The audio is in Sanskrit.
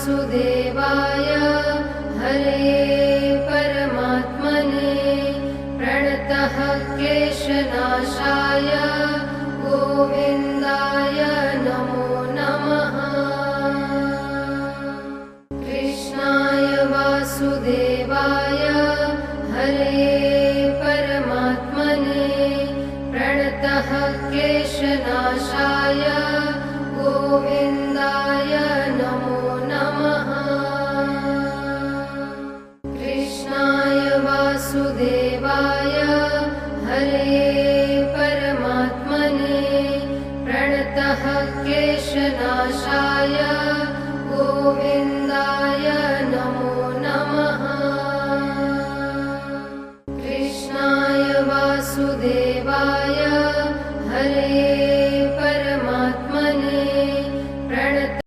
वासुदेवाय हरे परमात्मने प्रणतः क्लेशनाशाय गोविन्दाय नमो नमः। कृष्णाय वासुदेवाय हरे परमात्मने प्रणतः क्लेशनाशाय गोविन्दाय नमो नमः। कृष्णाय वासुदेवाय हरे परमात्मने प्रणतः क्लेशनाशाय गोविन्दाय